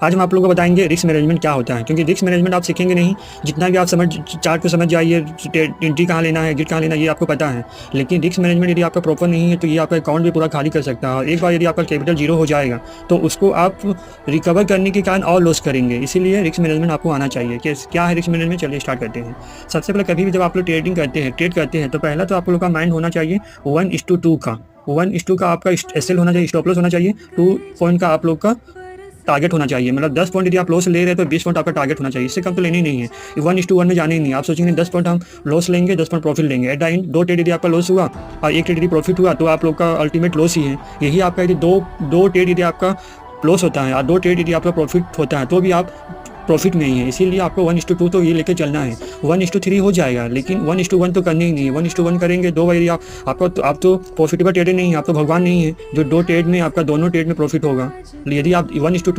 आज हम आप लोगों को बताएंगे रिस्क मैनेजमेंट क्या होता है, क्योंकि रिस्क मैनेजमेंट आप सीखेंगे नहीं। जितना भी आप चार्ट को समझ जाइए, एंट्री कहाँ लेना है, एग्जिट कहाँ लेना है, ये आपको पता है। लेकिन रिस्क मैनेजमेंट यदि आपका प्रॉपर नहीं है तो ये आपका अकाउंट भी पूरा खाली कर सकता है, और एक बार यदि आपका कैपिटल जीरो हो जाएगा तो उसको आप रिकवर करने के कारण और लॉस करेंगे। इसीलिए रिस्क मैनेजमेंट आपको आना चाहिए। कि क्या है रिस्क मैनेजमेंट, चलिए स्टार्ट करते हैं। सबसे पहले कभी भी जब आप लोग ट्रेड करते हैं तो पहला तो आप लोग का माइंड होना चाहिए 1:2 का। 1:2 का आपका एसएल होना चाहिए, स्टॉप लॉस होना चाहिए। 2 पॉइंट का आप लोग का टारगेट होना चाहिए। मतलब 10 पॉइंट यदि आप लॉस ले रहे हैं तो 20 पॉइंट आपका टारगेट होना चाहिए। इससे कम तो लेनी नहीं है। 1:1 में जाने ही नहीं। आप सोचेंगे 10 पॉइंट हम लॉस लेंगे, 10 पॉइंट प्रॉफिट लेंगे। एट द एंड 2 ट्रेड यदि आपका लॉस हुआ और 1 ट्रेड यदि प्रॉफिट हुआ तो आप लोग का अल्टीमेट लॉस ही है। यही आपका यदि दो ट्रेड यदि आपका लॉस होता है और 2 ट्रेड यदि आपका प्रॉफिट होता है तो भी आप प्रॉफिट में ही है। इसीलिए आपको 1:2 तो ये लेके चलना है। 1:3 हो जाएगा, लेकिन 1:1 तो करनी ही नहीं है। 1:1 करेंगे 2 बार आप तो प्रॉफिटेबल ट्रेडर नहीं है, आप तो भगवान नहीं है जो 2 ट्रेड में आपका दोनों ट्रेड में प्रॉफिट होगा। यदि आप 1:2